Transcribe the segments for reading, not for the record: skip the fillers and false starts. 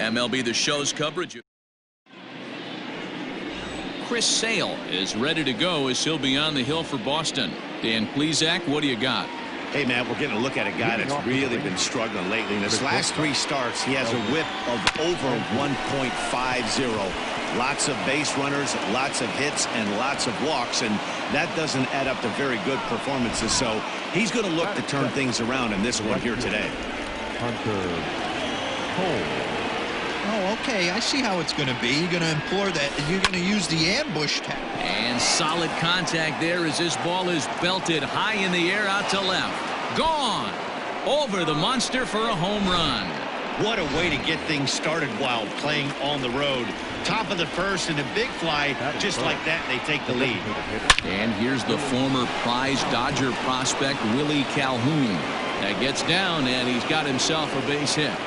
MLB The Show's coverage. Chris Sale is ready to go as he'll be on the hill for Boston. Dan Plesac, what do you got? Hey, Matt, we're getting a look at a guy that's really been struggling lately. In his last 3 starts, he has a whip of over 1.50. Lots of base runners, lots of hits, and lots of walks, and that doesn't add up to very good performances. So he's going to look to turn things around in this one here today. Oh, okay. I see how it's going to be. You're going to implore that. You're going to use the ambush tactic. And solid contact there as this ball is belted high in the air out to left. Gone. Over the monster for a home run. What a way to get things started while playing on the road. Top of the first and a big fly. Just like that, they take the lead. And here's the former prize Dodger prospect, Willie Calhoun. That gets down, and he's got himself a base hit.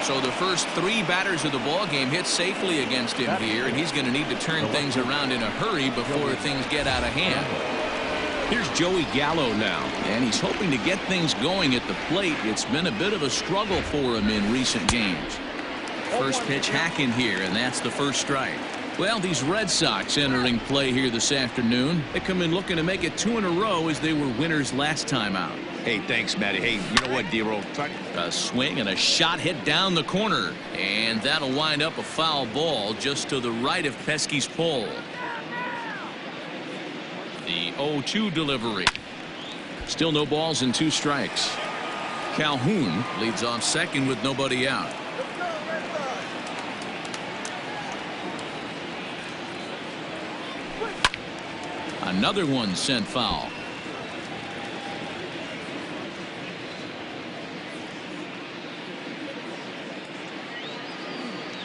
So the first 3 batters of the ball game hit safely against him here, and he's going to need to turn things around in a hurry before things get out of hand. Here's Joey Gallo now, and he's hoping to get things going at the plate. It's been a bit of a struggle for him in recent games. First pitch hacking here, and that's the first strike. Well, these Red Sox entering play here this afternoon. They come in looking to make it 2 in a row as they were winners last time out. Hey, thanks, Matty. Hey, you know what, D-Roll? A swing and a shot hit down the corner, and that'll wind up a foul ball just to the right of Pesky's pole. The 0-2 delivery. Still no balls and 2 strikes. Calhoun leads off second with nobody out. Another one sent foul.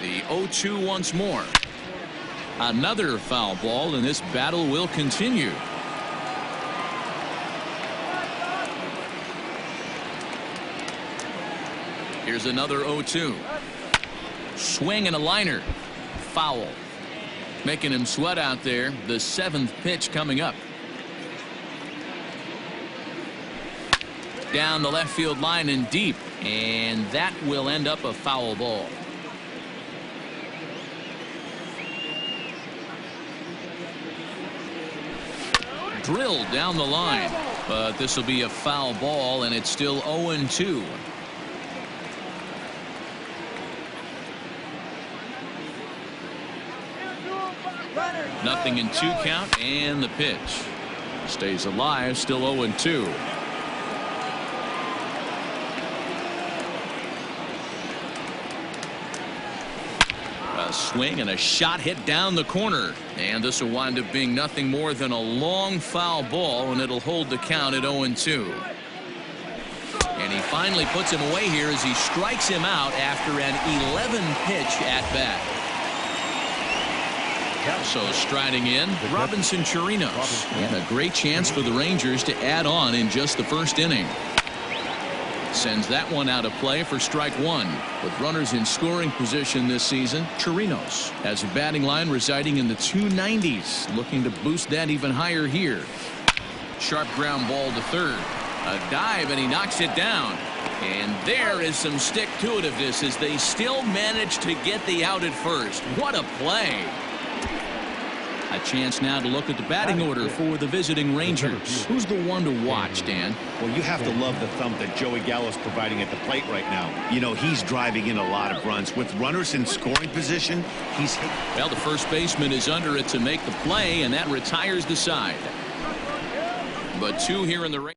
The 0-2 once more. Another foul ball, and this battle will continue. Here's another 0-2. Swing and a liner. Foul. Making him sweat out there. The 7th pitch coming up. Down the left field line and deep, and that will end up a foul ball. Drilled down the line, but this will be a foul ball, and it's still 0-2. Nothing in 2 count, and the pitch stays alive, still 0-2. A swing and a shot hit down the corner, and this will wind up being nothing more than a long foul ball, and it'll hold the count at 0-2. And he finally puts him away here as he strikes him out after an 11-pitch at bat. So striding in, Robinson Chirinos, and a great chance for the Rangers to add on in just the first inning. Sends that one out of play for strike 1. With runners in scoring position this season, Chirinos has a batting line residing in the 290s, looking to boost that even higher here. Sharp ground ball to third. A dive, and he knocks it down. And there is some stick-to-itiveness as they still manage to get the out at first. What a play. A chance now to look at the batting order for the visiting Rangers. Who's the one to watch, Dan? Well, you have to love the thump that Joey Gallo's providing at the plate right now. You know, he's driving in a lot of runs. With runners in scoring position, he's hit. Well, the first baseman is under it to make the play, and that retires the side. But 2 here in the Rangers.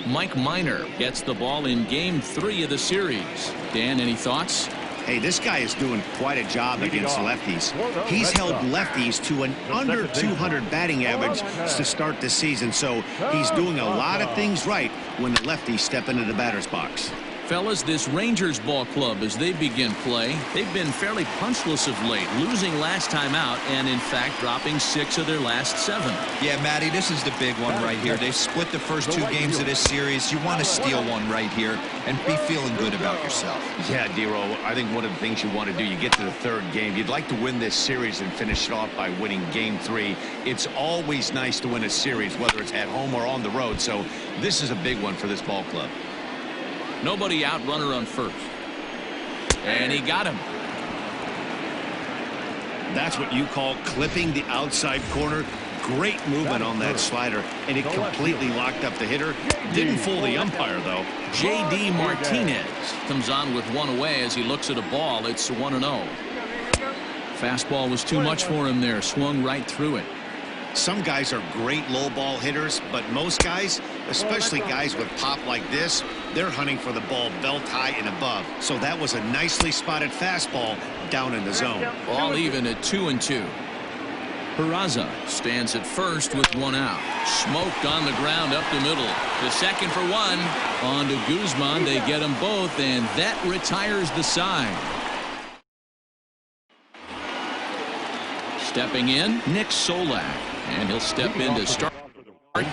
Mike Minor gets the ball in game 3 of the series. Dan, any thoughts? Hey, this guy is doing quite a job against lefties. He's held lefties to an under 200 batting average to start the season, so he's doing a lot of things right when the lefties step into the batter's box. Fellas, this Rangers ball club, as they begin play, they've been fairly punchless of late, losing last time out and, in fact, dropping 6 of their last 7. Yeah, Matty, this is the big one right here. They've split the first 2 games of this series. You want to steal one right here and be feeling good about yourself. Yeah, Dero, I think one of the things you want to do, you get to the 3rd game, you'd like to win this series and finish it off by winning Game 3. It's always nice to win a series, whether it's at home or on the road, so this is a big one for this ball club. Nobody out, runner on first. And he got him. That's what you call clipping the outside corner. Great movement on that slider, and it completely locked up the hitter. Didn't fool the umpire, though. J.D. Martinez comes on with 1 away as he looks at a ball. It's 1-0. Fastball was too much for him there. Swung right through it. Some guys are great low ball hitters, but most guys, especially guys with pop like this, they're hunting for the ball belt high and above. So that was a nicely spotted fastball down in the zone. Ball even at 2-2. Peraza stands at first with 1 out. Smoked on the ground up the middle. The second for 1. On to Guzman. They get them both, and that retires the side. Stepping in, Nick Solak. And he'll step in to start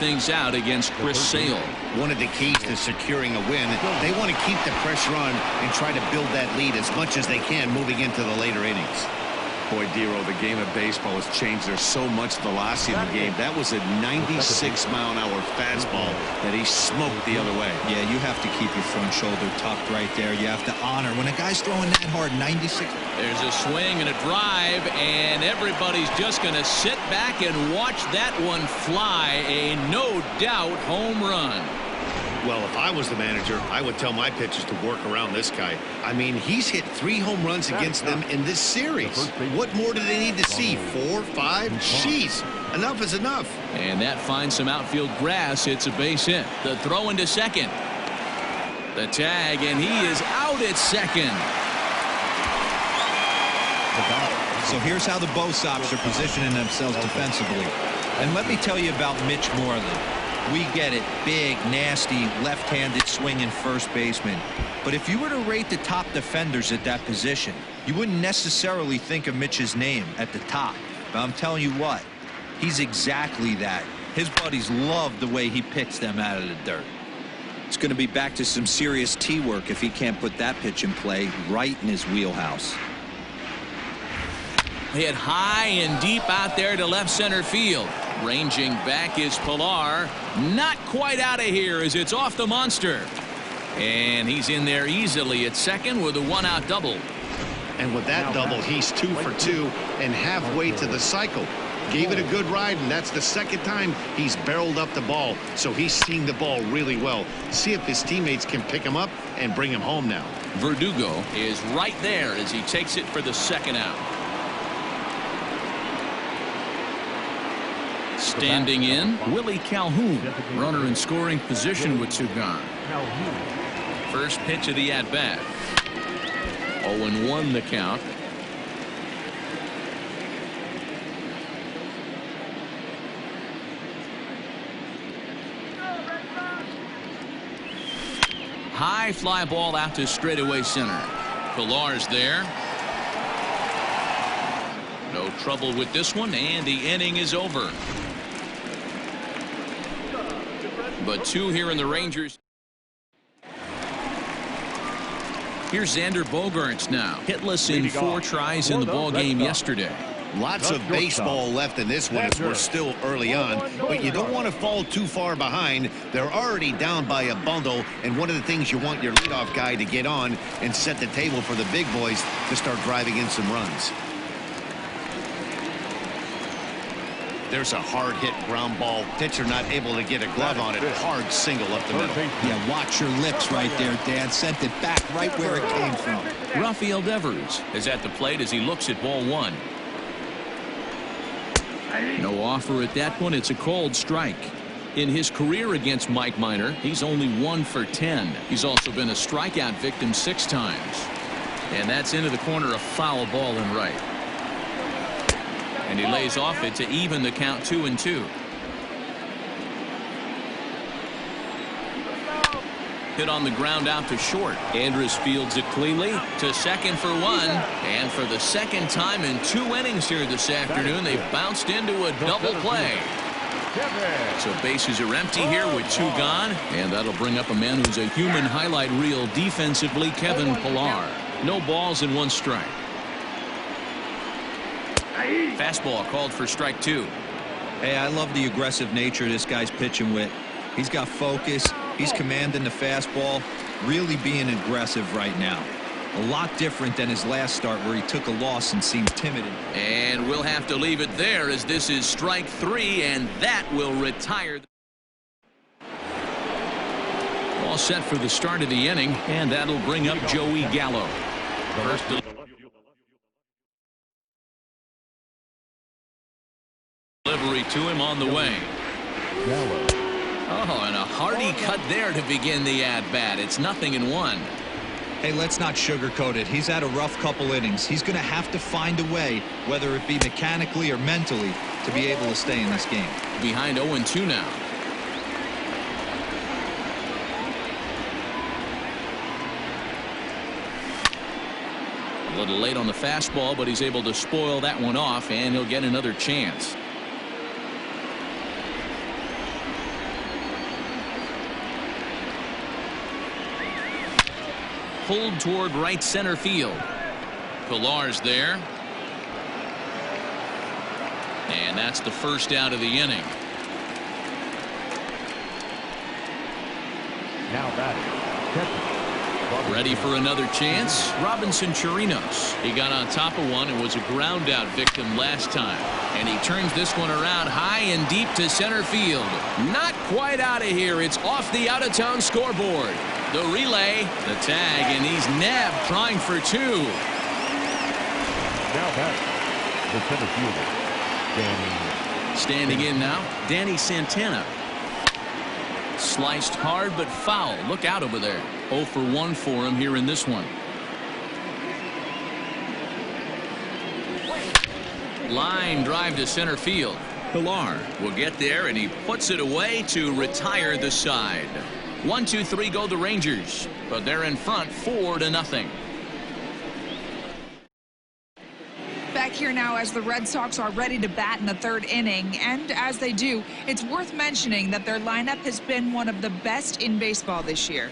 things out against Chris Sale. One of the keys to securing a win, they want to keep the pressure on and try to build that lead as much as they can moving into the later innings. Boy, Dero, the game of baseball has changed. There's so much velocity in the game. That was a 96-mile-an-hour fastball that he smoked the other way. Yeah, you have to keep your front shoulder tucked right there. You have to honor. When a guy's throwing that hard, 96. There's a swing and a drive, and everybody's just going to sit back and watch that one fly. A no-doubt home run. Well, if I was the manager, I would tell my pitchers to work around this guy. I mean, he's hit 3 home runs against them in this series. What more do they need to see? 4, 5? Jeez, enough is enough. And that finds some outfield grass. It's a base hit. The throw into second. The tag, and he is out at second. So here's how the Bo Sox are positioning themselves defensively. And let me tell you about Mitch Moreland. We get it. Big, nasty, left-handed swinging first baseman. But if you were to rate the top defenders at that position, you wouldn't necessarily think of Mitch's name at the top. But I'm telling you what, he's exactly that. His buddies love the way he picks them out of the dirt. It's going to be back to some serious tee work if he can't put that pitch in play right in his wheelhouse. Hit high and deep out there to left center field. Ranging back is Pilar. Not quite out of here as it's off the monster. And he's in there easily at second with a 1-out double. And with that double, he's 2 for 2 and halfway to the cycle. Gave it a good ride, and that's the second time he's barreled up the ball. So he's seeing the ball really well. See if his teammates can pick him up and bring him home now. Verdugo is right there as he takes it for the 2nd out. Standing in, Willie Calhoun. Runner in scoring position with 2 gone. First pitch of the at-bat. 0-1 the count. High fly ball out to straightaway center. Pilar's there. No trouble with this one, and the inning is over. But 2 here in the Rangers. Here's Xander Bogaerts now. Hitless in 4 tries in the ball game yesterday. Lots of baseball left in this one as we're still early on, but you don't want to fall too far behind. They're already down by a bundle, and one of the things you want your leadoff guy to get on and set the table for the big boys to start driving in some runs. There's a hard hit ground ball. Pitcher not able to get a glove on it. Hard single up the middle. Yeah, watch your lips right there, Dan. Sent it back right where it came from. Rafael Devers is at the plate as he looks at ball 1. No offer at that one. It's a cold strike. In his career against Mike Minor, he's only 1 for 10. He's also been a strikeout victim 6 times. And that's into the corner, a foul ball and right. And he lays off it to even the count 2-2. Hit on the ground out to short. Andrus fields it cleanly to second for one. And for the second time in 2 innings here this afternoon, they've bounced into a double play. So bases are empty here with 2 gone. And that'll bring up a man who's a human highlight reel defensively, Kevin Pillar. No balls and 1 strike. Fastball called for strike 2. Hey, I love the aggressive nature this guy's pitching with. He's got focus. He's commanding the fastball. Really being aggressive right now. A lot different than his last start where he took a loss and seemed timid. And we'll have to leave it there as this is strike 3, and that will retire. All set for the start of the inning, and that'll bring up Joey Gallo. First delivery to him on the way. Oh, and a hearty cut there to begin the at-bat. It's 0-1. Hey, let's not sugarcoat it. He's had a rough couple innings. He's going to have to find a way, whether it be mechanically or mentally, to be able to stay in this game. Behind 0-2 now. A little late on the fastball, but he's able to spoil that one off, and he'll get another chance. Pulled toward right center field. Pillar's there. And that's the first out of the inning. Now batting. Ready for another chance. Robinson Chirinos. He got on top of one and was a ground out victim last time. And he turns this one around high and deep to center field. Not quite out of here. It's off the out of town scoreboard. The relay, the tag, and he's nabbed trying for 2. Now batting. The center fielder, Danny. Standing in now, Danny Santana. Sliced hard but foul. Look out over there. 0 for 1 for him here in this one. Line drive to center field. Pillar will get there, and he puts it away to retire the side. 1-2-3 go the Rangers, but they're in front 4-0. Back here now as the Red Sox are ready to bat in the 3rd inning, and as they do, it's worth mentioning that their lineup has been one of the best in baseball this year.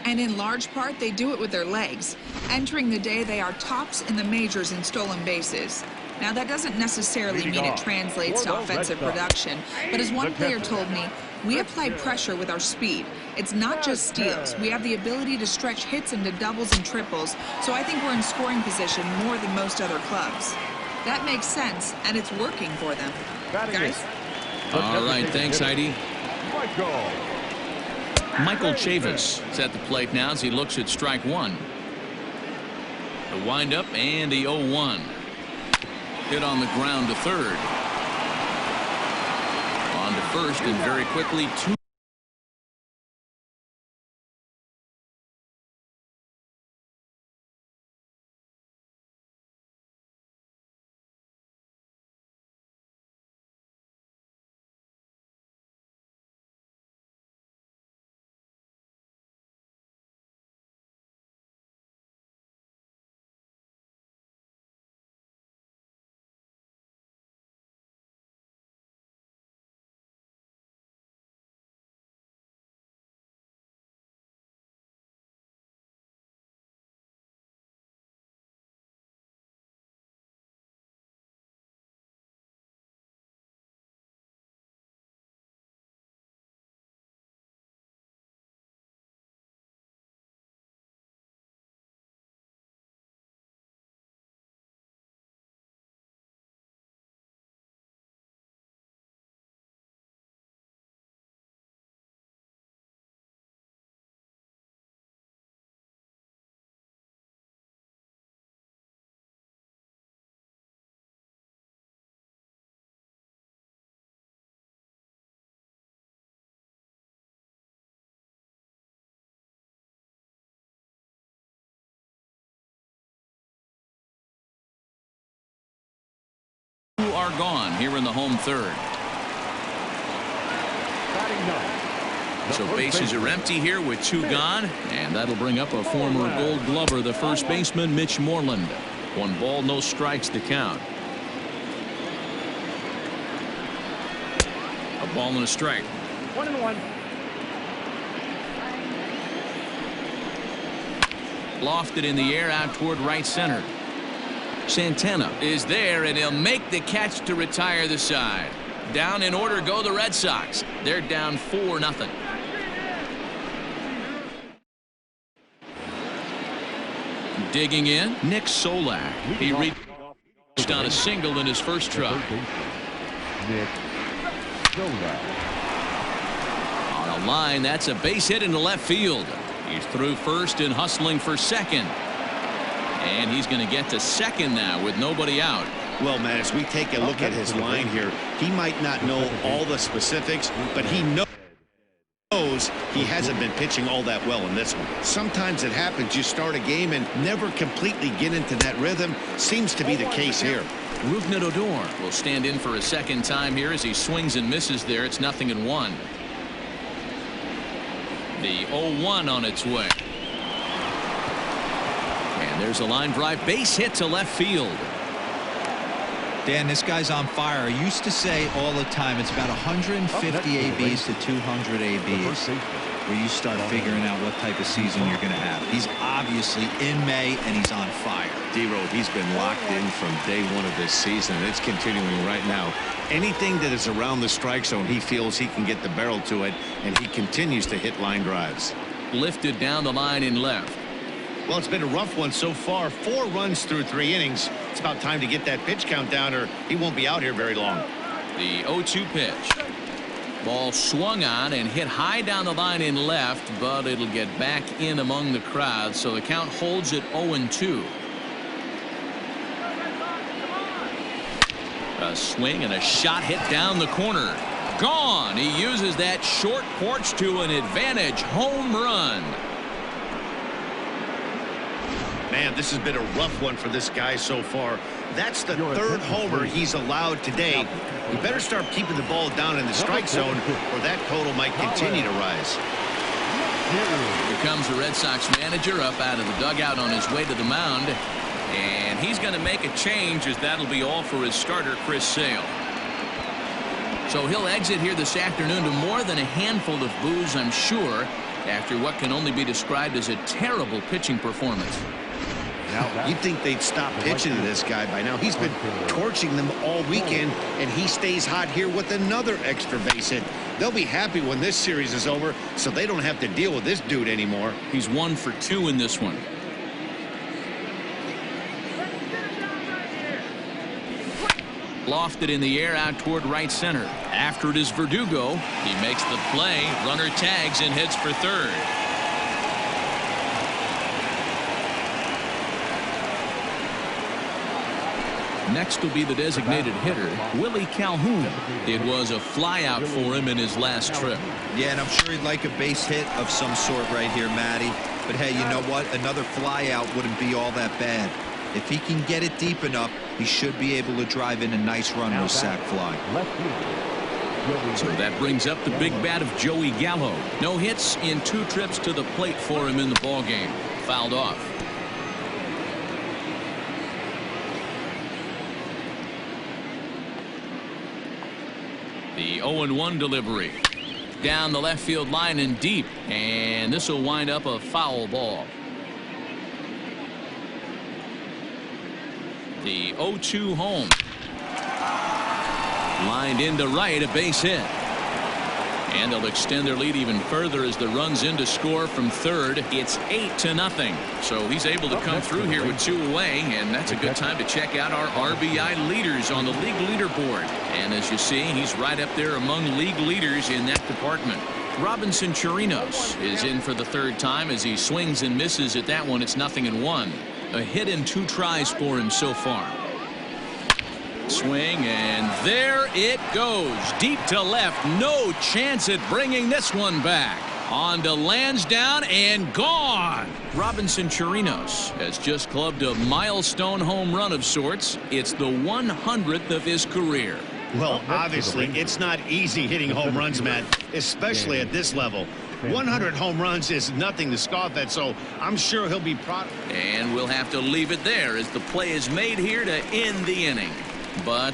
And in large part, they do it with their legs. Entering the day, they are tops in the majors in stolen bases. Now, that doesn't necessarily mean it translates to offensive production, but as one player told me, we apply pressure with our speed. It's not just steals. We have the ability to stretch hits into doubles and triples, so I think we're in scoring position more than most other clubs. That makes sense, and it's working for them. Guys? All right, thanks, Heidi. Michael Chavis is at the plate now as he looks at strike 1. The windup and the 0-1. Hit on the ground to third. On to first, and very quickly 2. Are gone here in the home 3rd. Batting 9, So bases are empty here with 2 gone, and that'll bring up a former Gold Glover, the first baseman, Mitch Moreland. 1 ball, no strikes to count. A ball and a strike. 1-1. Lofted in the air out toward right center. Santana is there, and he'll make the catch to retire the side. Down in order go the Red Sox. They're down 4-0. Digging in, Nick Solak. He reached on a single in his first try. Nick Solak. On a line, that's a base hit into left field. He's through first and hustling for second. And he's going to get to second now with nobody out. Well, Matt, as we take a look at his line here, he might not know all the specifics, but he knows he hasn't been pitching all that well in this one. Sometimes it happens. You start a game and never completely get into that rhythm. Seems to be the case here. Rougned Odor will stand in for a second time here as he swings and misses there. It's 0-1. The 0-1 on its way. And there's a line drive base hit to left field. Dan, this guy's on fire. I used to say all the time it's about 150 ABs to 200 ABs where you start figuring out what type of season you're going to have. He's obviously in May and he's on fire. D-Road, he's been locked in from day 1 of this season, and it's continuing right now. Anything that is around the strike zone, he feels he can get the barrel to it, and he continues to hit line drives. Lifted down the line in left. Well, it's been a rough one so far. 4 runs through 3 innings. It's about time to get that pitch count down, or he won't be out here very long. The 0-2 pitch. Ball swung on and hit high down the line in left, but it'll get back in among the crowd, so the count holds at 0-2. A swing and a shot hit down the corner. Gone. He uses that short porch to an advantage home run. Man, this has been a rough one for this guy so far. That's the 3rd homer he's allowed today. He better start keeping the ball down in the strike zone, or that total might continue to rise. Here comes the Red Sox manager up out of the dugout on his way to the mound. And he's going to make a change, as that'll be all for his starter, Chris Sale. So he'll exit here this afternoon to more than a handful of boos, I'm sure, after what can only be described as a terrible pitching performance. You'd think they'd stop pitching to this guy by now. He's been torching them all weekend, and he stays hot here with another extra base hit. They'll be happy when this series is over, so they don't have to deal with this dude anymore. He's 1 for 2 in this one. Lofted in the air out toward right center. After it is Verdugo. He makes the play. Runner tags and heads for third. Next will be the designated hitter, Willie Calhoun. It was a flyout for him in his last trip. Yeah, and I'm sure he'd like a base hit of some sort right here, Matty. But hey, you know what? Another flyout wouldn't be all that bad. If he can get it deep enough, he should be able to drive in a nice run with a sac fly. So that brings up the big bat of Joey Gallo. No hits in 2 trips to the plate for him in the ballgame. Fouled off. The 0-1 delivery. Down the left field line and deep. And this will wind up a foul ball. The 0-2 home. Lined into right, a base hit. And they'll extend their lead even further as the run's in to score from third. It's 8-0. So he's able to come through here with 2 away, and that's a good time to check out our RBI leaders on the league leaderboard. And as you see, he's right up there among league leaders in that department. Robinson Chirinos is in for the 3rd time as he swings and misses at that one. It's 0-1. A hit in 2 tries for him so far. Swing, and there it goes. Deep to left. No chance at bringing this one back. On to Lansdowne and gone. Robinson Chirinos has just clubbed a milestone home run of sorts. It's the 100th of his career. Well, obviously, it's not easy hitting home runs, Matt, especially at this level. 100 home runs is nothing to scoff at, so I'm sure he'll be proud. And we'll have to leave it there as the play is made here to end the inning. But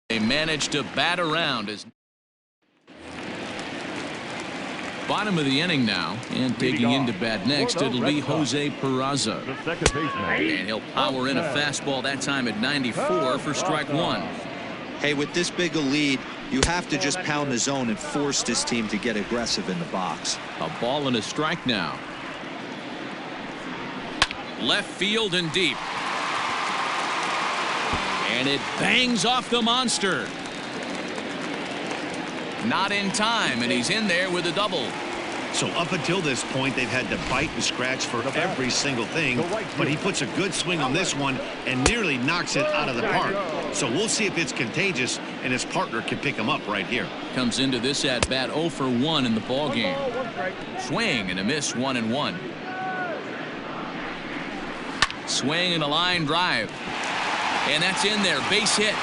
they managed to bat around as bottom of the inning now, and taking into bat next it'll be Jose Peraza, and he'll power in a fastball that time at 94 for strike one. Hey, with this big a lead, you have to just pound the zone and force this team to get aggressive in the box. A ball and a strike now. Left field and deep. And it bangs off the monster. Not in time, and he's in there with a double. So up until this point, they've had to bite and scratch for every single thing, but he puts a good swing on this one and nearly knocks it out of the park. So we'll see if it's contagious and his partner can pick him up right here. Comes into this at bat 0 for 1 in the ball game. Swing and a miss, 1-1. Swing and a line drive. And that's in there, base hit.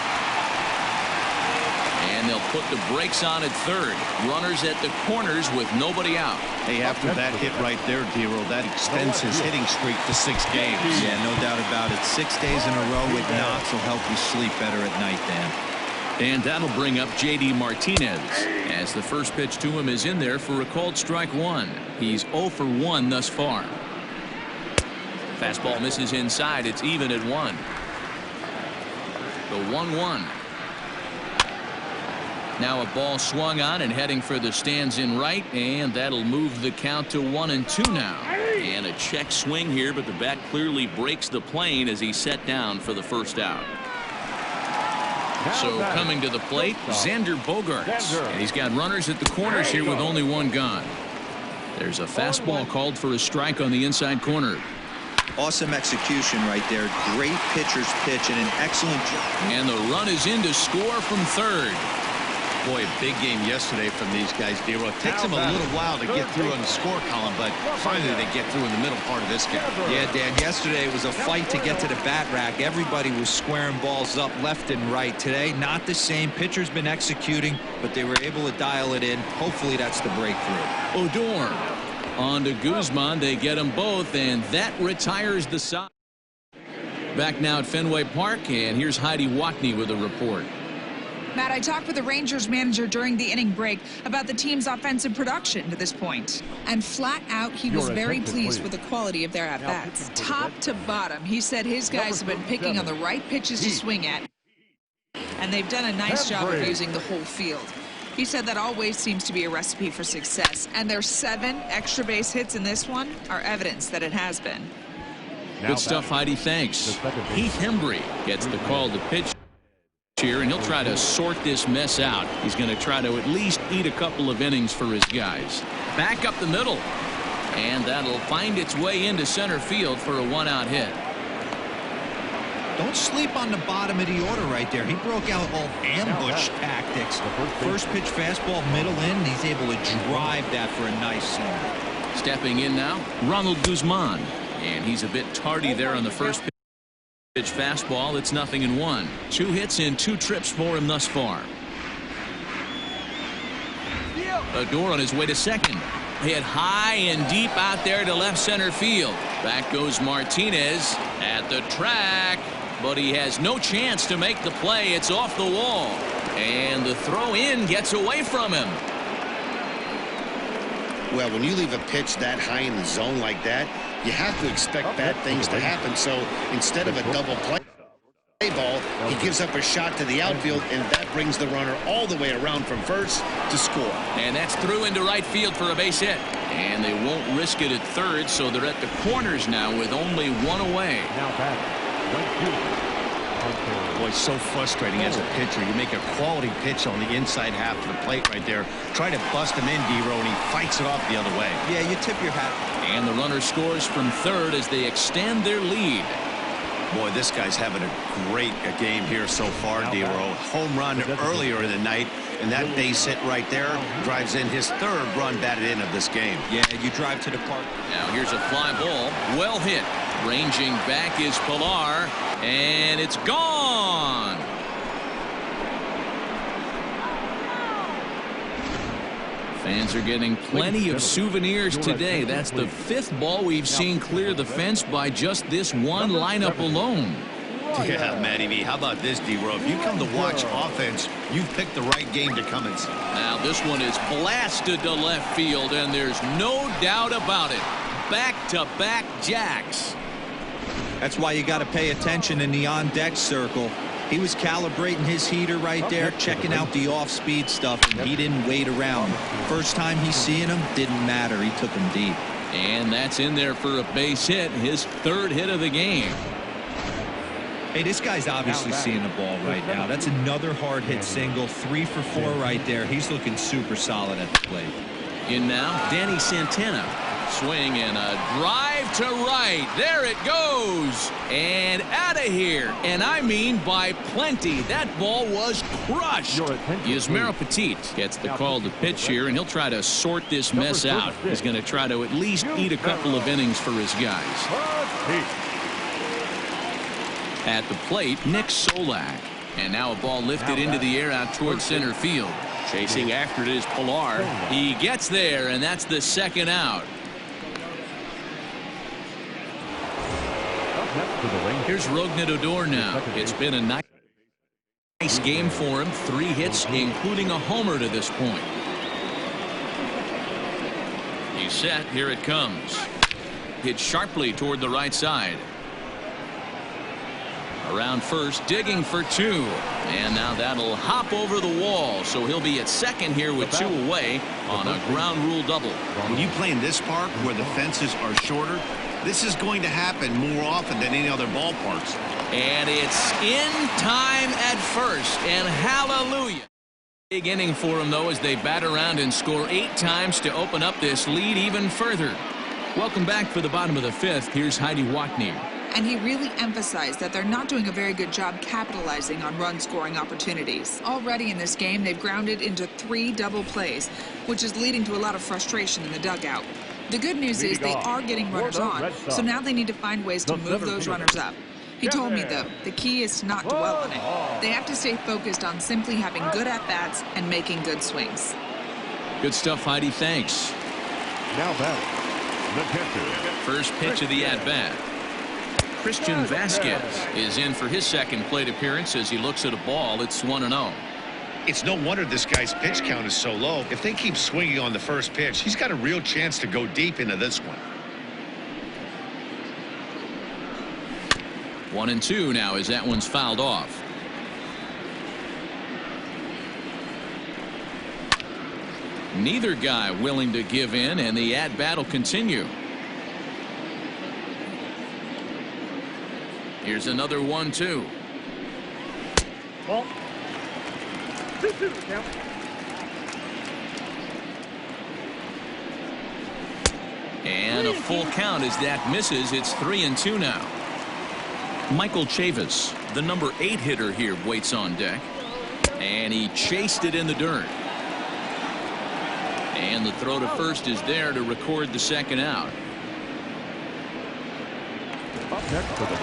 And they'll put the brakes on at third. Runners at the corners with nobody out. Hey, after that hit right there, Dero, that extends his hitting streak to 6 games. Yeah, no doubt about it. 6 days in a row with knocks will help you sleep better at night, Dan. And that'll bring up J.D. Martinez, as the first pitch to him is in there for a called strike one. He's 0 for 1 thus far. Fastball misses inside. It's even at 1. The 1-1. Now a ball swung on and heading for the stands in right, and that'll move the count to 1-2 now. And a check swing here, but the bat clearly breaks the plane as he's set down for the first out. So coming to the plate, Xander Bogaerts, and he's got runners at the corners here with only 1 gone. There's a fastball called for a strike on the inside corner. Awesome execution right there. Great pitcher's pitch and an excellent job. And the run is in to score from third. Boy, a big game yesterday from these guys, Dero. It takes them a little while to get through on the score column, but finally they get through in the middle part of this game. Yeah, Dan, yesterday it was a fight to get to the bat rack. Everybody was squaring balls up left and right. Today, not the same. Pitcher's been executing, but they were able to dial it in. Hopefully that's the breakthrough. Odor. On to Guzman. They get them both, and that retires the side. Back now at Fenway Park, and here's Heidi Watney with a report. Matt, I talked with the Rangers manager during the inning break about the team's offensive production to this point. And flat out, he was very pleased with the quality of their at-bats. Top to bottom, he said his guys have been picking on the right pitches to swing at. And they've done a nice job of using the whole field. He said that always seems to be a recipe for success. And their 7 extra base hits in this one are evidence that it has been. Good stuff, Heidi. Thanks. Heath Hembry gets the call to pitch here, and he'll try to sort this mess out. He's going to try to at least eat a couple of innings for his guys. Back up the middle, and that'll find its way into center field for a 1-out hit. Don't sleep on the bottom of the order right there. He broke out all ambush tactics. First pitch fastball middle in, and he's able to drive that for a nice single. Stepping in now, Ronald Guzman, and he's a bit tardy there on the first pitch. Pitch fastball. It's 0-1. 2 hits in 2 trips for him thus far. Odor on his way to second. Hit high and deep out there to left center field. Back goes Martinez at the track, but he has no chance to make the play. It's off the wall, and the throw in gets away from him. Well, when you leave a pitch that high in the zone like that, you have to expect bad things to happen. So instead of a double play ball, he gives up a shot to the outfield, and that brings the runner all the way around from first to score. And that's through into right field for a base hit. And they won't risk it at third, so they're at the corners now with only 1 away. Now back. Boy, so frustrating as a pitcher. You make a quality pitch on the inside half of the plate right there. Try to bust him in, D-Row, and he fights it off the other way. Yeah, you tip your hat. And the runner scores from third as they extend their lead. Boy, this guy's having a great game here so far, D-Row. Home run earlier in the night, and that base hit right there drives in his 3rd run batted in of this game. Yeah, you drive to the park. Now here's a fly ball. Well hit. Ranging back is Pilar, and it's gone. Fans are getting plenty of souvenirs today. That's the 5th ball we've seen clear the fence by just this one lineup alone. Yeah, Matty V, how about this, D-Row? If you come to watch offense, you've picked the right game to come and see. Now this one is blasted to left field, and there's no doubt about it. Back-to-back jacks. That's why you got to pay attention in the on-deck circle. He was calibrating his heater right there, checking out the off-speed stuff, and he didn't wait around. First time he's seeing him, didn't matter. He took him deep. And that's in there for a base hit, his 3rd hit of the game. Hey, this guy's obviously seeing the ball right now. That's another hard hit single, 3 for 4 right there. He's looking super solid at the plate. In now, Danny Santana. Swing and a drive to right. There it goes. And out of here. And I mean by plenty. That ball was crushed. Yasmero Petit gets the call to pitch here, and he'll try to sort this mess out. He's going to try to at least eat a couple of innings for his guys. At the plate, Nick Solak. And now a ball lifted into the air out towards center field. Chasing after it is Pilar. He gets there, and that's the 2nd out. Here's Rougned Odor now. It's been a nice game for him. 3 hits, including a homer to this point. He's set. Here it comes. Hit sharply toward the right side. Around first, digging for 2. And now that'll hop over the wall. So he'll be at second here with 2 away on a ground rule double. When you play in this park where the fences are shorter, this is going to happen more often than any other ballparks. And it's in time at first. And hallelujah. Big inning for him, though, as they bat around and score 8 times to open up this lead even further. Welcome back for the bottom of the 5th. Here's Heidi Watney. And he really emphasized that they're not doing a very good job capitalizing on run-scoring opportunities. Already in this game, they've grounded into 3 double plays, which is leading to a lot of frustration in the dugout. The good news is they are getting runners on, so now they need to find ways to move those runners up. He told me, though, the key is to not dwell on it. They have to stay focused on simply having good at-bats and making good swings. Good stuff, Heidi. Thanks. Now back, the catcher. First pitch of the at-bat. Christian Vasquez is in for his 2nd plate appearance as he looks at a ball. It's 1-0. It's no wonder this guy's pitch count is so low. If they keep swinging on the first pitch, he's got a real chance to go deep into this one. 1-2 now as that one's fouled off. Neither guy willing to give in, and the at-bat will continue. Here's another 1-2. Ball. 2-2 count. And a full count as that misses. It's 3-2 now. Michael Chavis, the number 8 hitter here, waits on deck. And he chased it in the dirt. And the throw to first is there to record the 2nd out.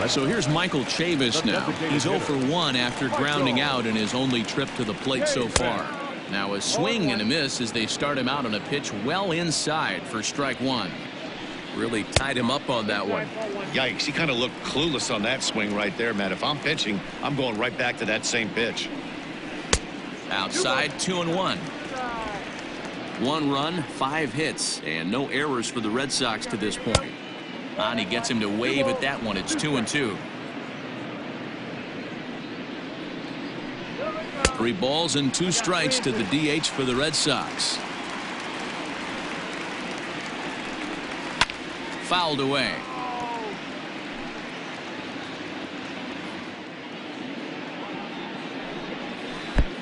So here's Michael Chavis now. He's 0 for 1 after grounding out in his only trip to the plate so far. Now a swing and a miss as they start him out on a pitch well inside for strike one. Really tied him up on that one. Yikes, he kind of looked clueless on that swing right there, Matt. If I'm pitching, I'm going right back to that same pitch. Outside, 2-1. 1 run, 5 hits, and no errors for the Red Sox to this point. And he gets him to wave at that one. It's 2-2. 3 balls and 2 strikes to the DH for the Red Sox. Fouled away.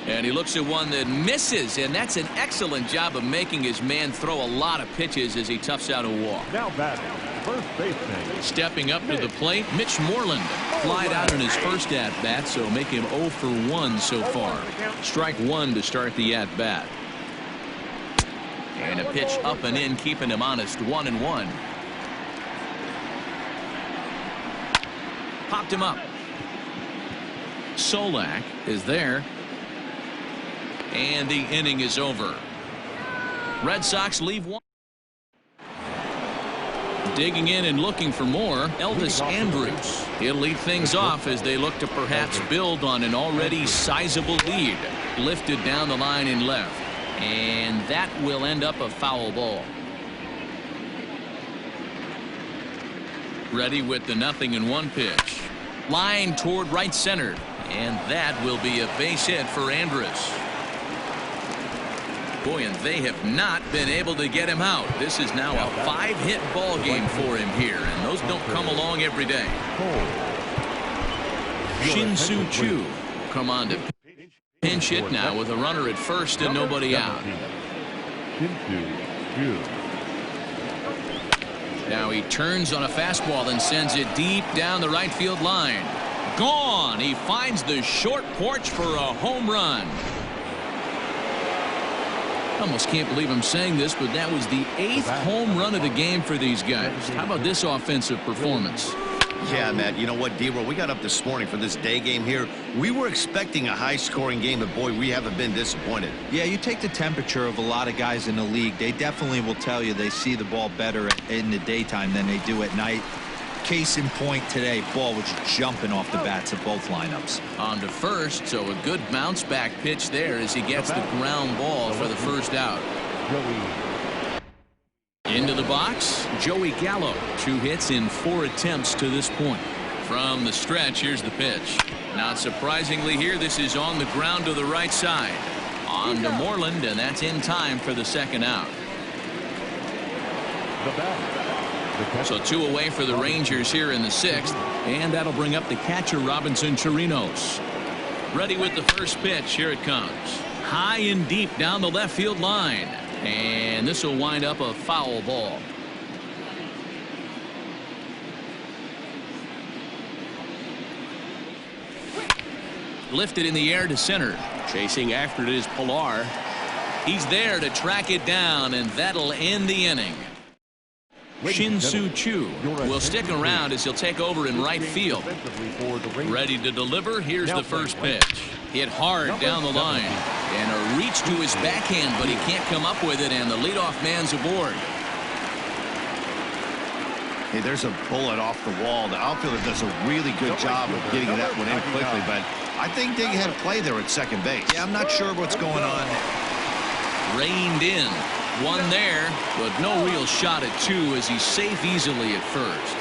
And he looks at one that misses, and that's an excellent job of making his man throw a lot of pitches as he toughs out a walk. Now batting, first baseman. Stepping up to the plate, Mitch Moreland flied out in his first at-bat, so make him 0 for 1 so far. Strike one to start the at-bat. And a pitch up and in, keeping him honest, 1-1. Popped him up. Solak is there. And the inning is over. Red Sox leave one. Digging in and looking for more, Elvis Andrus. He'll lead things off as they look to perhaps build on an already sizable lead. Lifted down the line in left. And that will end up a foul ball. Ready with the 0-1 pitch. Line toward right center. And that will be a base hit for Andrus. Boy, and they have not been able to get him out. This is now a 5-hit ball game for him here, and those don't come along every day. Shin-Soo Choo come on to pinch hit now with a runner at first and nobody out. Now he turns on a fastball and sends it deep down the right field line. Gone. He finds the short porch for a home run. Almost can't believe I'm saying this, but that was the 8th home run of the game for these guys. How about this offensive performance? Yeah, Matt, you know what, D-Roll, we got up this morning for this day game here. We were expecting a high-scoring game, but boy, we haven't been disappointed. Yeah, you take the temperature of a lot of guys in the league. They definitely will tell you they see the ball better in the daytime than they do at night. Case in point today, ball was jumping off the bats of both lineups. On to first, so a good bounce back pitch there as he gets the ground ball for the first out. Into the box, Joey Gallo. 2 hits in 4 attempts to this point. From the stretch, here's the pitch. Not surprisingly here, this is on the ground to the right side. On to Moreland, and that's in time for the second out. So 2 away for the Rangers here in the 6th, and that'll bring up the catcher Robinson Chirinos. Ready with the first pitch. Here it comes. High and deep down the left field line, and this will wind up a foul ball. Lifted in the air to center. Chasing after it is Pilar. He's there to track it down, and that'll end the inning. Shin-Soo Choo will stick around as he'll take over in right field. Ready to deliver. Here's the first pitch. Hit hard down the line. And a reach to his backhand, but he can't come up with it, and the leadoff man's aboard. Hey, there's a bullet off the wall. The outfielder does a really good job of getting that one in quickly, but I think they had a play there at second base. Yeah, I'm not sure what's going on. Reined in. One there, but no real shot at 2 as he's safe easily at first.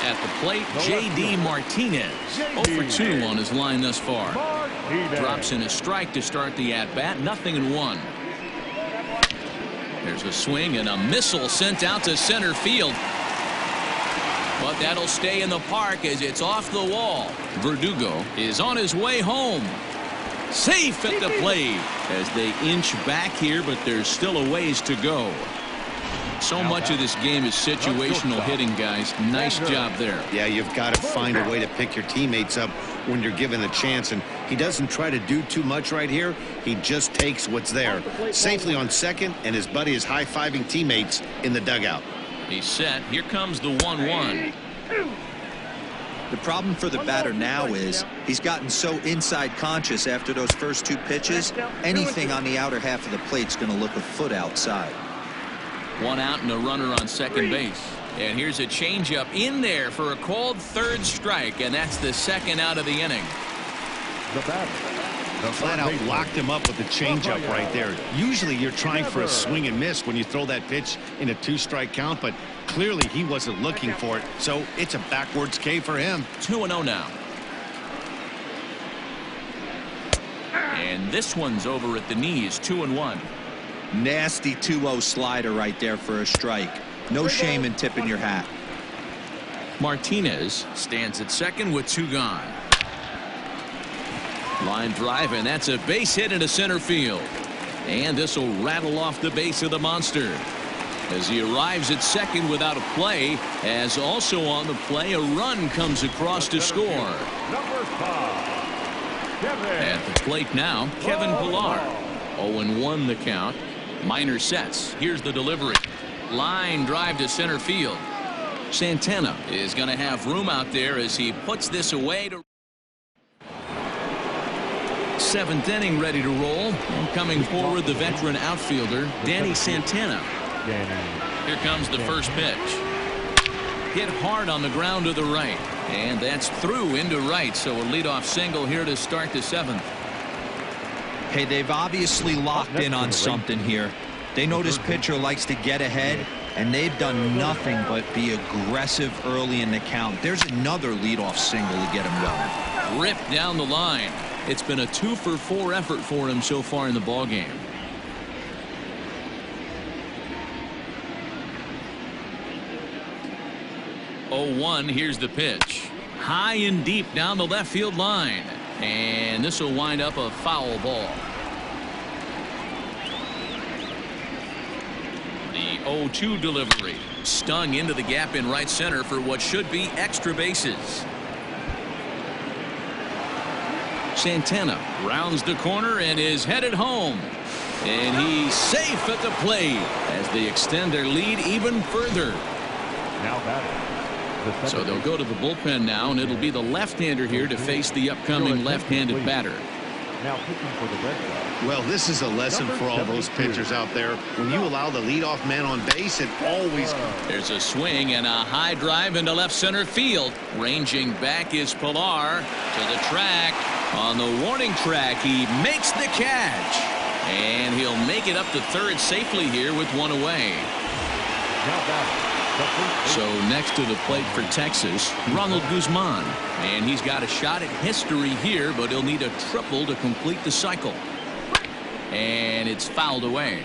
At the plate, J.D. Martinez. 0 for 2 on his line thus far. Drops in a strike to start the at-bat. 0-1. There's a swing and a missile sent out to center field. But that'll stay in the park as it's off the wall. Verdugo is on his way home. Safe at the plate as they inch back here, but there's still a ways to go. So much of this game is situational hitting, guys. Nice job there. Yeah, you've got to find a way to pick your teammates up when you're given the chance, and he doesn't try to do too much right here. He just takes what's there. Safely on second, and his buddy is high-fiving teammates in the dugout. He's set. Here comes the 1-1. The problem for the batter now is he's gotten so inside conscious after those first 2 pitches. Anything on the outer half of the plate's going to look a foot outside. 1 out and a runner on second base. And here's a changeup in there for a called 3rd strike, and that's the 2nd out of the inning. The batter. Flat out locked him up with the changeup right there. Usually you're trying for a swing and miss when you throw that pitch in a 2-strike count, but clearly he wasn't looking for it, so it's a backwards K for him. 2-0 now. And this one's over at the knees. 2-1. Nasty 2-0 slider right there for a strike. No shame in tipping your hat. Martinez stands at second with 2 gone. Line drive, and that's a base hit into center field. And this will rattle off the base of the monster as he arrives at second without a play, as also on the play a run comes across to score. Number 5. At the plate now, Kevin Pillar. 0-1 the count. Minor sets. Here's the delivery. Line drive to center field. Santana is going to have room out there as he puts this away. To 7th inning, ready to roll. And coming forward, the veteran outfielder, Danny Santana. Here comes the first pitch. Hit hard on the ground to the right. And that's through into right. So a leadoff single here to start the 7th. Hey, they've obviously locked in on something here. They know this pitcher likes to get ahead, and they've done nothing but be aggressive early in the count. There's another leadoff single to get him going. Ripped down the line. It's been a 2-for-4 effort for him so far in the ballgame. Oh, 1. Here's the pitch. High and deep down the left field line. And this will wind up a foul ball. The 0-2 delivery. Stung into the gap in right center for what should be extra bases. Santana rounds the corner and is headed home. And he's safe at the plate as they extend their lead even further. Now batting. So they'll go to the bullpen now, and it'll be the left-hander here to face the upcoming left-handed batter. Now pitching for the Red Sox. Well, this is a lesson for all those pitchers out there. When you allow the leadoff man on base, it always... There's a swing and a high drive into left center field. Ranging back is Pillar to the track. On the warning track, he makes the catch. And he'll make it up to third safely here with 1 away. Now batting. So next to the plate for Texas, Ronald Guzman. And he's got a shot at history here, but he'll need a triple to complete the cycle. And it's fouled away.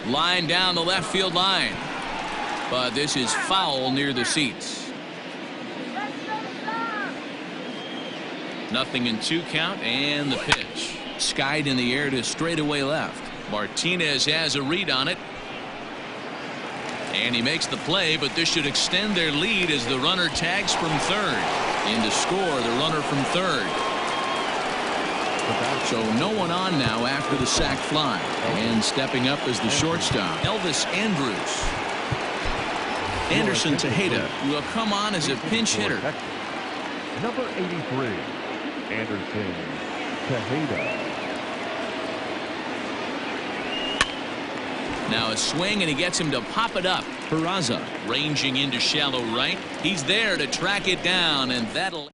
Line down the left field line. But this is foul near the seats. Nothing in 2 count, and the pitch. Skied in the air to straightaway left. Martinez has a read on it. And he makes the play, but this should extend their lead as the runner tags from third. In to score, the runner from third. So no one on now after the sac fly. And stepping up is the shortstop, Elvis Andrus. Anderson Tejeda will come on as a pinch hitter. Number 83. Anderson Tejeda. Now a swing, and he gets him to pop it up. Peraza ranging into shallow right. He's there to track it down, and that'll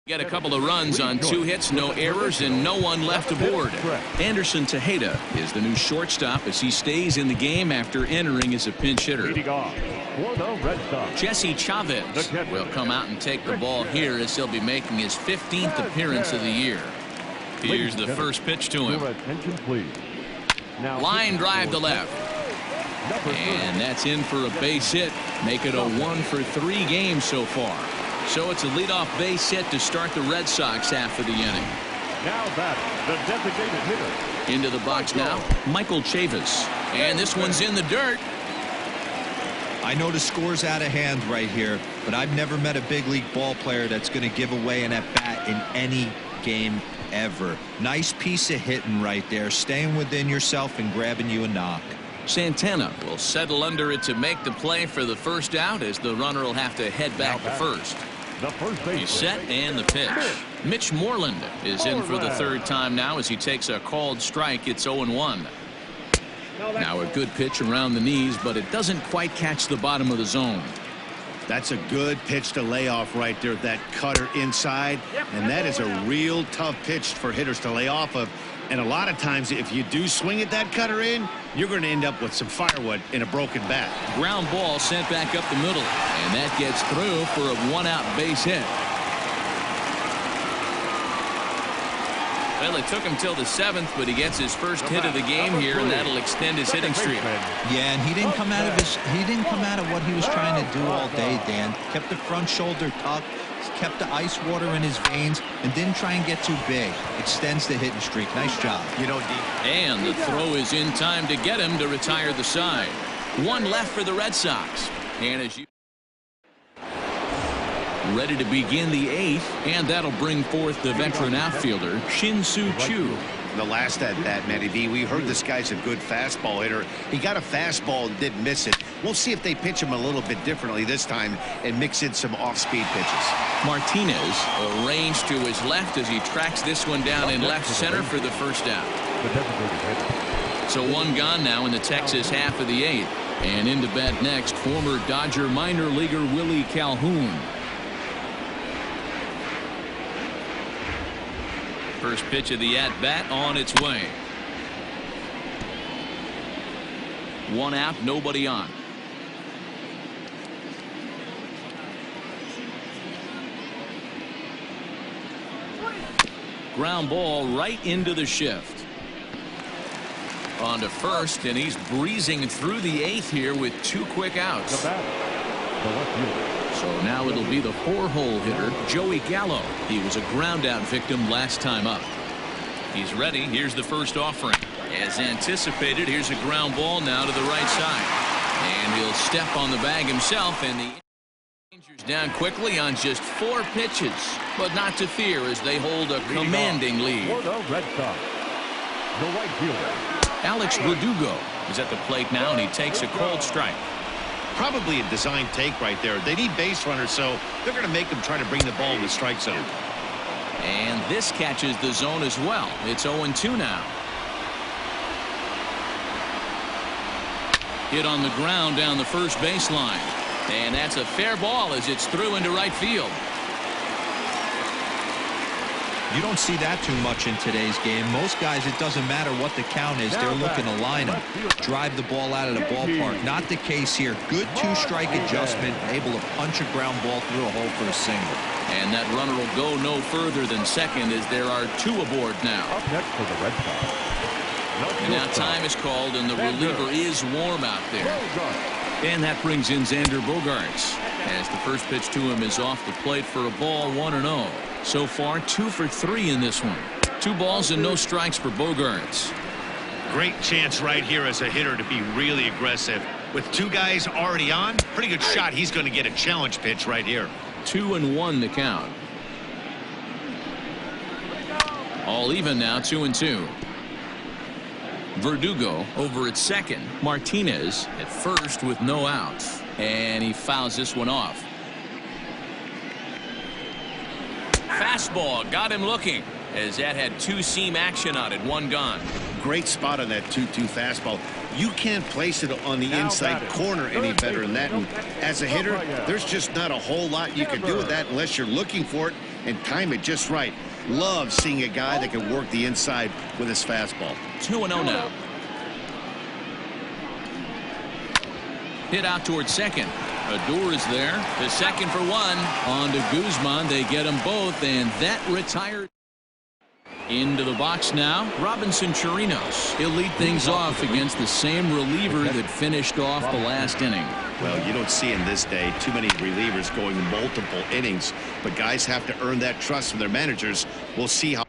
get a couple of runs on 2 hits, no errors, and no one left aboard. Anderson Tejeda is the new shortstop as he stays in the game after entering as a pinch hitter. Leading off for the Red Sox, Jesse Chavez will come out and take the ball here as he'll be making his 15th appearance of the year. Here's the first pitch to him. your attention, please. Now Line drive to left. And that's in for a base hit. Make it a 1-for-3 game so far. So it's a leadoff base hit to start the Red Sox half of the inning. Now batting, the designated hitter. Into the box now, Michael Chavis. And this one's in the dirt. I know the score's out of hand right here, but I've never met a big league ball player that's going to give away an at-bat in any game ever. Nice piece of hitting right there, staying within yourself and grabbing you a knock. Santana will settle under it to make the play for the first out, as the runner will have to head back to first. He's set, and the pitch. Mitch Moreland is in for the third time now as he takes a called strike. It's 0-1. Now a good pitch around the knees, but it doesn't quite catch the bottom of the zone. That's a good pitch to lay off right there, that cutter inside, and that is a real tough pitch for hitters to lay off of. And a lot of times, if you do swing at that cutter in, you're going to end up with some firewood in a broken bat. Ground ball sent back up the middle, and that gets through for a one-out base hit. Well, it took him till the 7th, but he gets his first hit of the game here, and that'll extend his hitting streak. Yeah, and he didn't come out of what he was trying to do all day, Dan. Kept the front shoulder tucked, kept the ice water in his veins, and didn't try and get too big. Extends the hitting streak. Nice job. You know, and the throw is in time to get him to retire the side. One left for the Red Sox. And as you ready to begin the 8th, and that'll bring forth the veteran outfielder Shin-Soo Choo. The last at that, Matty B, we heard this guy's a good fastball hitter. He got a fastball and didn't miss it. We'll see if they pitch him a little bit differently this time and mix in some off-speed pitches. Martinez arranged to his left as he tracks this one down in left center for the first out. So one gone now in the Texas half of the 8th. And into bat next, former Dodger minor leaguer Willie Calhoun. First pitch of the at-bat on its way. One out, nobody on. Ground ball right into the shift. On to first, and he's breezing through the 8th here with 2 quick outs. So now it'll be the 4-hole hitter, Joey Gallo. He was a ground out victim last time up. He's ready. Here's the first offering. As anticipated, here's a ground ball now to the right side. And he'll step on the bag himself, and the Rangers down quickly on just 4 pitches. But not to fear as they hold a commanding lead. For the Red Sox, the right fielder, Alex Verdugo is at the plate now, and he takes a cold strike. Probably a design take right there. They need base runners, so they're going to make them try to bring the ball in the strike zone. And this catches the zone as well. It's 0-2 now. Hit on the ground down the first baseline. And that's a fair ball as it's through into right field. You don't see that too much in today's game. Most guys, it doesn't matter what the count is. They're looking to line them, drive the ball out of the ballpark. Not the case here. Good 2-strike adjustment, able to punch a ground ball through a hole for a single. And that runner will go no further than second as there are 2 aboard now. up next for the Red Sox. And now time is called, and the reliever is warm out there. And that brings in Xander Bogaerts as the first pitch to him is off the plate for a ball, 1-0. So far 2 for 3 in this one. 2 balls and no strikes for Bogaerts. Great chance right here as a hitter to be really aggressive. With 2 guys already on, pretty good shot. He's going to get a challenge pitch right here. 2-1 the count. All even now, 2-2. Verdugo over at second. Martinez at first with no outs. And he fouls this one off. Fastball got him looking as that had 2-seam action on it. 1 gone. Great spot on that 2-2 fastball. You can't place it on the inside corner any better than that. And as a hitter, there's just not a whole lot you can do with that unless you're looking for it and time it just right. Love seeing a guy that can work the inside with his fastball. 2-0 now. Hit out towards second. Odor is there. The second for 1. On to Guzman. They get them both, and that retired. Into the box now, Robinson Chirinos. He'll lead things off against the same reliever that finished off the last inning. Well, you don't see in this day too many relievers going multiple innings, but guys have to earn that trust from their managers. We'll see how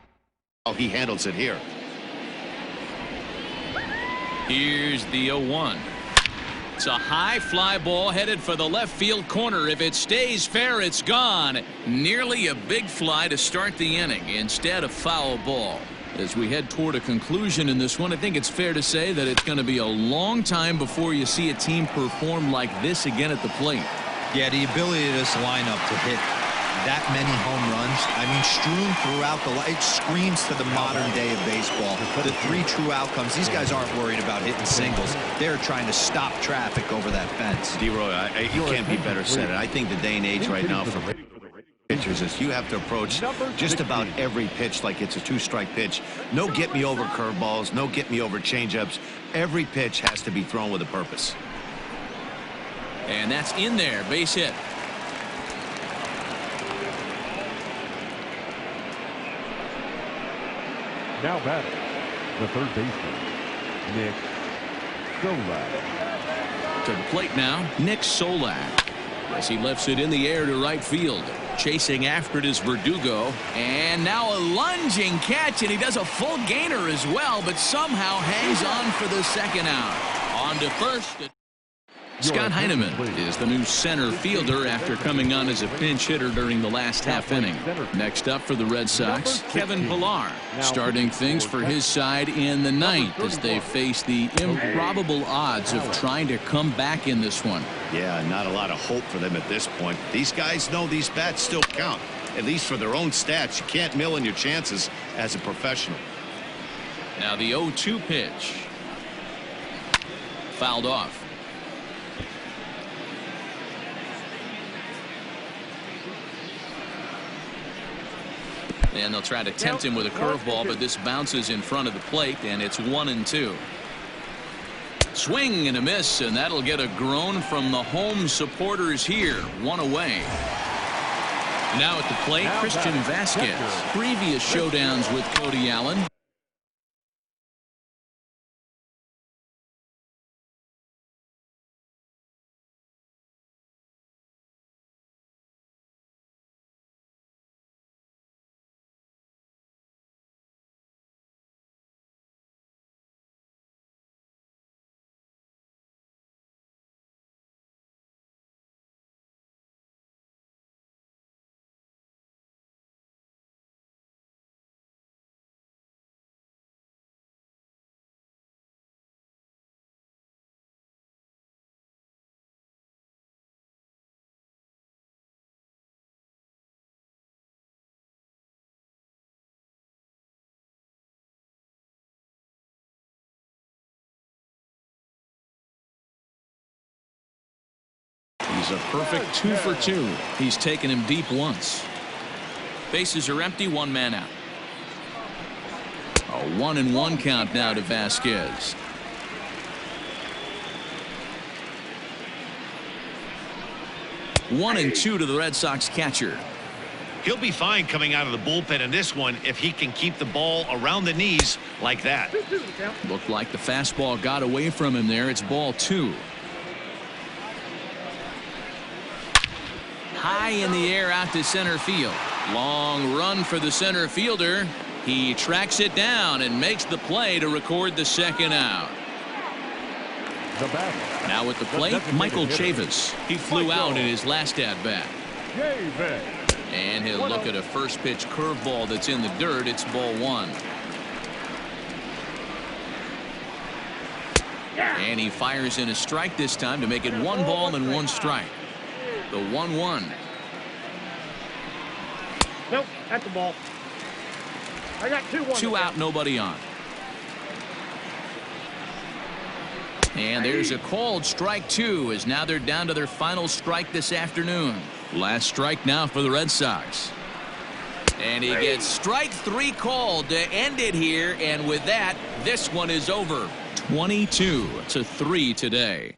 he handles it here. Here's the 0-1. It's a high fly ball headed for the left field corner. If it stays fair, it's gone. Nearly a big fly to start the inning instead of foul ball. As we head toward a conclusion in this one, I think it's fair to say that it's going to be a long time before you see a team perform like this again at the plate. Yeah, the ability of this lineup to hit that many home runs, I mean, strewn throughout it screams to the modern day of baseball. The 3 true outcomes. These guys aren't worried about hitting singles. They're trying to stop traffic over that fence. D-Roy, you can't be better said. I think the day and age right now for pitchers is you have to approach just about every pitch like it's a 2-strike pitch. No get-me-over curveballs, no get-me-over changeups. Every pitch has to be thrown with a purpose. And that's in there, base hit. Now batting, the third baseman, Nick Solak. To the plate now, Nick Solak. As he lifts it in the air to right field. Chasing after it is Verdugo. And now a lunging catch, and he does a full gainer as well, but somehow hangs on for the second out. On to first. Scott Heineman is the new center fielder after coming on as a pinch hitter during the last half inning. Next up for the Red Sox, Kevin Pillar, starting things for his side in the ninth as they face the improbable odds of trying to come back in this one. Yeah, not a lot of hope for them at this point. These guys know these bats still count, at least for their own stats. You can't mill in your chances as a professional. Now the 0-2 pitch. Fouled off. And they'll try to tempt him with a curveball, but this bounces in front of the plate, and it's 1-2. Swing and a miss, and that'll get a groan from the home supporters here. 1 away. Now at the plate, Christian Vasquez. Previous showdowns with Cody Allen. He's a perfect 2 for 2. He's taken him deep once. Bases are empty, 1 man out. A 1-1 count now to Vasquez. One and 2 to the Red Sox catcher. He'll be fine coming out of the bullpen in this one if he can keep the ball around the knees like that. Looked like the fastball got away from him there. It's ball 2. High in the air out to center field. Long run for the center fielder. He tracks it down and makes the play to record the second out. Now at the plate, Michael Chavis. He flew out in his last at-bat. And he'll look at a first pitch curveball that's in the dirt. It's ball 1. And he fires in a strike this time to make it 1 ball and 1 strike. The 1-1. Nope, that's the ball. I got 2-1. 2 out, nobody on. And there's a called strike 2 as now they're down to their final strike this afternoon. Last strike now for the Red Sox. And he gets strike 3 called to end it here. And with that, this one is over. 22-3 today.